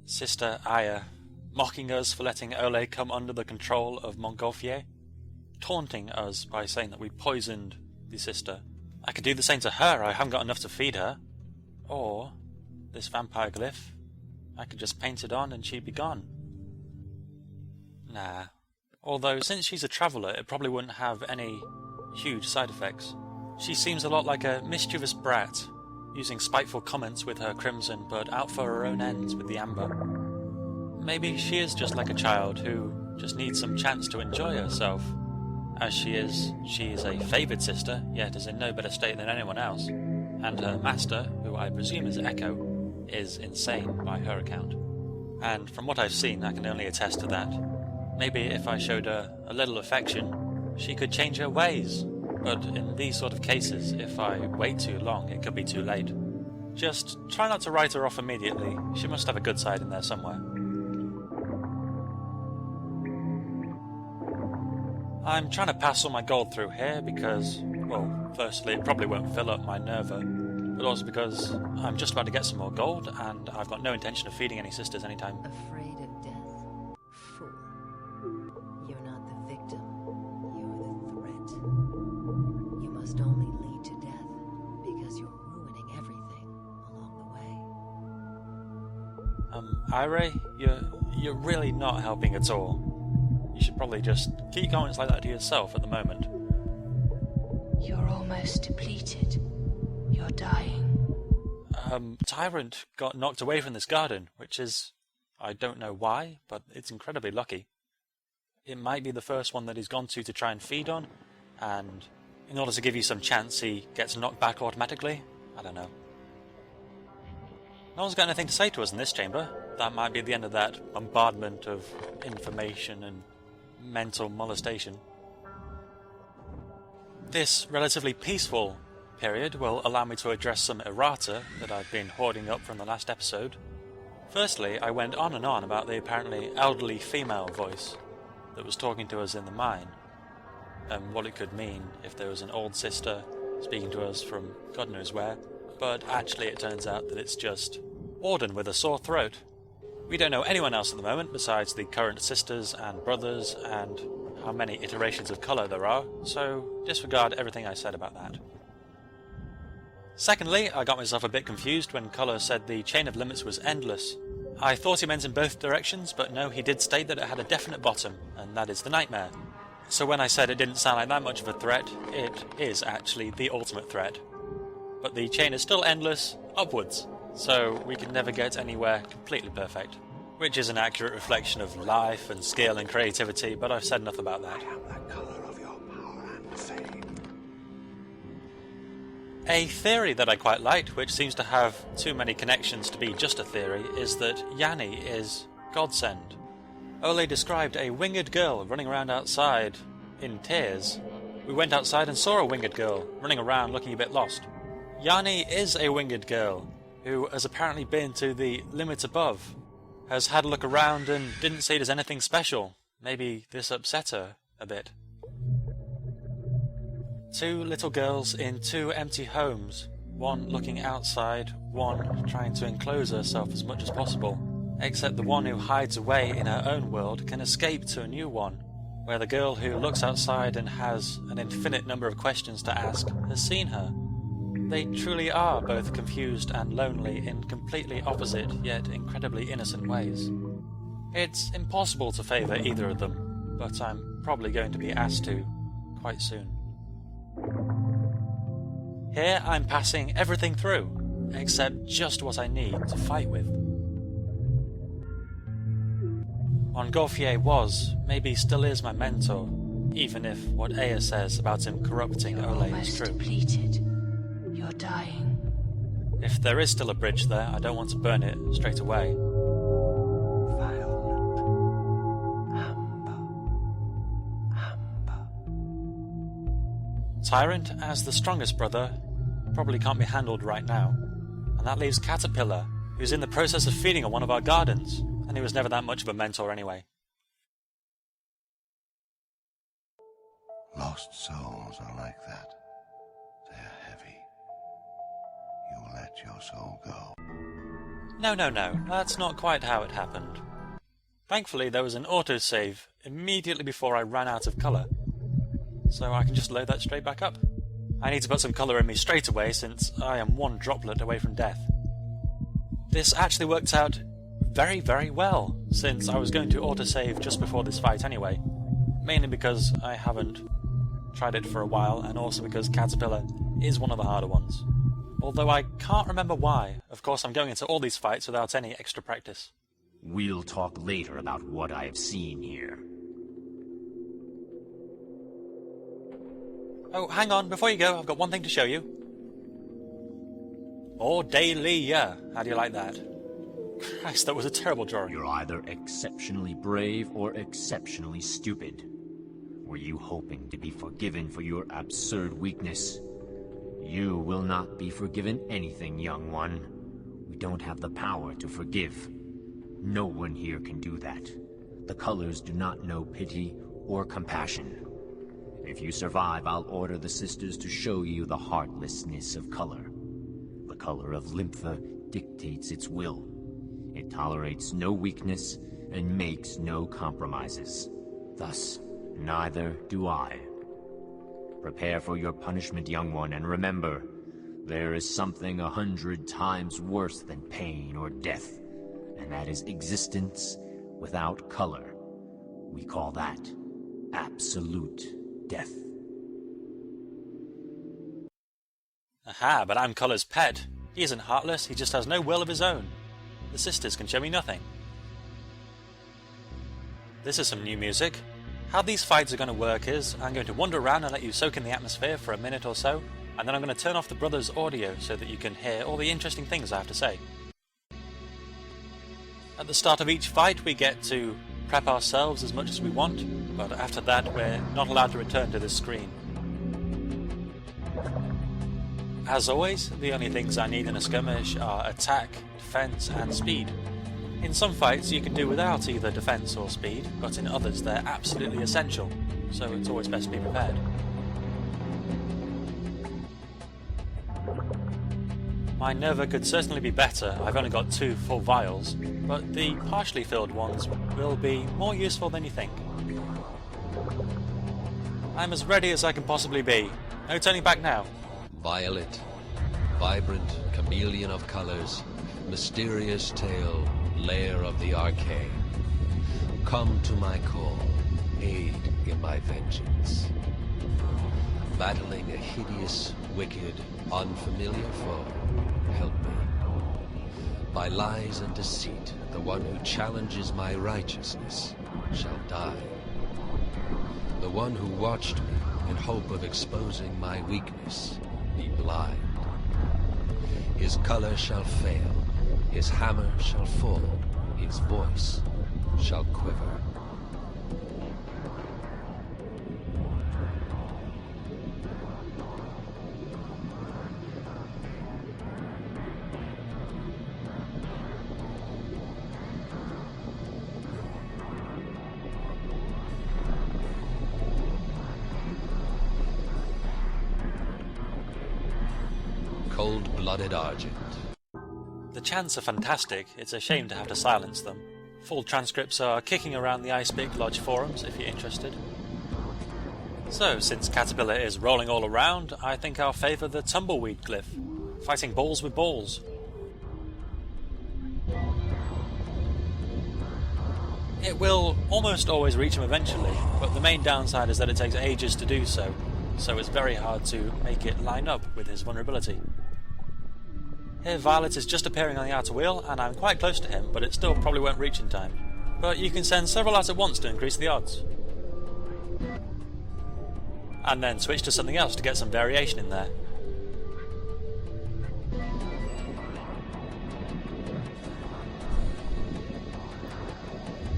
Sister Aya, mocking us for letting Ole come under the control of Montgolfier, taunting us by saying that we poisoned the sister. I could do the same to her, I haven't got enough to feed her. Or, this vampire glyph, I could just paint it on and she'd be gone. Nah. Although, since she's a traveller, it probably wouldn't have any huge side effects. She seems a lot like a mischievous brat, using spiteful comments with her crimson, but out for her own ends with the amber. Maybe she is just like a child who just needs some chance to enjoy herself. As she is a favoured sister, yet is in no better state than anyone else, and her master, who I presume is Echo, is insane by her account. And from what I've seen, I can only attest to that. Maybe if I showed her a little affection, she could change her ways. But in these sort of cases, if I wait too long, it could be too late. Just try not to write her off immediately. She must have a good side in there somewhere. I'm trying to pass all my gold through here because, well, firstly it probably won't fill up my Nerva, but also because I'm just about to get some more gold and I've got no intention of feeding any sisters anytime. Afraid of death? Fool. You're not the victim, you're the threat. You must only lead to death because you're ruining everything along the way. Ire, you're really not helping at all. You should probably just keep comments like that to yourself at the moment. You're almost depleted. You're dying. Tyrant got knocked away from this garden, which is... I don't know why, but it's incredibly lucky. It might be the first one that he's gone to try and feed on, and in order to give you some chance, he gets knocked back automatically? I don't know. No one's got anything to say to us in this chamber. That might be the end of that bombardment of information and mental molestation. This relatively peaceful period will allow me to address some errata that I've been hoarding up from the last episode. Firstly, I went on and on about the apparently elderly female voice that was talking to us in the mine, and what it could mean if there was an old sister speaking to us from God knows where, but actually it turns out that it's just Auden with a sore throat. We don't know anyone else at the moment besides the current sisters and brothers and how many iterations of colour there are, so disregard everything I said about that. Secondly, I got myself a bit confused when Colour said the chain of limits was endless. I thought he meant in both directions, but no, he did state that it had a definite bottom, and that is the nightmare. So when I said it didn't sound like that much of a threat, it is actually the ultimate threat. But the chain is still endless, upwards. So we can never get anywhere completely perfect, which is an accurate reflection of life and skill and creativity, but I've said enough about that. I am the colour of your power and fame. A theory that I quite liked, which seems to have too many connections to be just a theory, is that Yanni is Godsend. Ole described a winged girl running around outside in tears. We went outside and saw a winged girl running around looking a bit lost. Yanni is a winged girl who has apparently been to the limit above, has had a look around and didn't see it as anything special. Maybe this upset her a bit. Two little girls in two empty homes, one looking outside, one trying to enclose herself as much as possible, except the one who hides away in her own world can escape to a new one, where the girl who looks outside and has an infinite number of questions to ask has seen her. They truly are both confused and lonely in completely opposite yet incredibly innocent ways. It's impossible to favour either of them, but I'm probably going to be asked to quite soon. Here I'm passing everything through, except just what I need to fight with. Montgolfier was, maybe still is my mentor, even if what Aya says about him corrupting You're Ole is almost true. depleted. You're dying. If there is still a bridge there, I don't want to burn it straight away. Violet. Amber. Amber. Tyrant, as the strongest brother, probably can't be handled right now. And that leaves Caterpillar, who's in the process of feeding on one of our gardens, and he was never that much of a mentor anyway. Lost souls are like that. They're heavy. You let your soul go. No, that's not quite how it happened. Thankfully, there was an autosave immediately before I ran out of colour, so I can just load that straight back up. I need to put some colour in me straight away since I am one droplet away from death. This actually worked out very, very well, since I was going to autosave just before this fight anyway, mainly because I haven't tried it for a while, and also because Caterpillar is one of the harder ones. Although I can't remember why. Of course, I'm going into all these fights without any extra practice. We'll talk later about what I have seen here. Oh, hang on, before you go, I've got one thing to show you. Ordelia. How do you like that? Christ, that was a terrible drawing. You're either exceptionally brave or exceptionally stupid. Were you hoping to be forgiven for your absurd weakness? You will not be forgiven anything, young one. We don't have the power to forgive. No one here can do that. The colors do not know pity or compassion. If you survive, I'll order the sisters to show you the heartlessness of color. The color of Lympha dictates its will. It tolerates no weakness and makes no compromises. Thus, neither do I. Prepare for your punishment, young one, and remember, there is something 100 times worse than pain or death, and that is existence without color. We call that absolute death. Aha, but I'm Color's pet. He isn't heartless, he just has no will of his own. The sisters can show me nothing. This is some new music. How these fights are going to work is, I'm going to wander around and let you soak in the atmosphere for a minute or so, and then I'm going to turn off the brothers' audio so that you can hear all the interesting things I have to say. At the start of each fight we get to prep ourselves as much as we want, but after that we're not allowed to return to this screen. As always, the only things I need in a skirmish are attack, defense, and speed. In some fights you can do without either defense or speed, but in others they're absolutely essential, so it's always best to be prepared. My Nerva could certainly be better. I've only got 2 full vials, but the partially filled ones will be more useful than you think. I'm as ready as I can possibly be. No turning back now. Violet, vibrant chameleon of colors, mysterious tale, lair of the arcane. Come to my call, aid in my vengeance. Battling a hideous, wicked, unfamiliar foe, help me. By lies and deceit, the one who challenges my righteousness shall die. The one who watched me in hope of exposing my weakness be blind. His color shall fail, his hammer shall fall, his voice shall quiver. Cold-blooded Argent. The chants are fantastic, it's a shame to have to silence them. Full transcripts are kicking around the Icebeak Lodge forums if you're interested. So, since Caterpillar is rolling all around, I think I'll favour the Tumbleweed Glyph, fighting balls with balls. It will almost always reach him eventually, but the main downside is that it takes ages to do so, so it's very hard to make it line up with his vulnerability. Here Violet is just appearing on the outer wheel, and I'm quite close to him, but it still probably won't reach in time. But you can send several out at once to increase the odds. And then switch to something else to get some variation in there.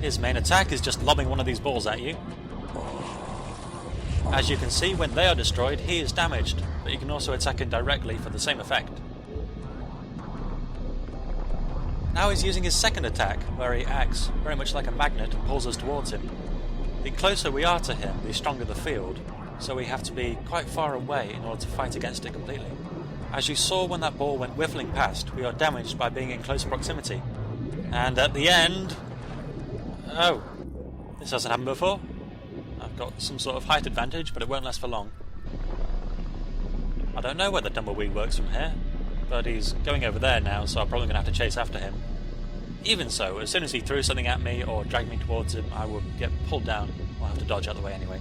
His main attack is just lobbing one of these balls at you. As you can see, when they are destroyed, he is damaged, but you can also attack him directly for the same effect. Now he's using his second attack, where he acts very much like a magnet and pulls us towards him. The closer we are to him, the stronger the field, so we have to be quite far away in order to fight against it completely. As you saw when that ball went whiffling past, we are damaged by being in close proximity. And at the end... Oh, this hasn't happened before. I've got some sort of height advantage, but it won't last for long. I don't know whether Tumbleweed works from here, but he's going over there now, so I'm probably going to have to chase after him. Even so, as soon as he threw something at me or dragged me towards him, I would get pulled down or have to dodge out of the way anyway.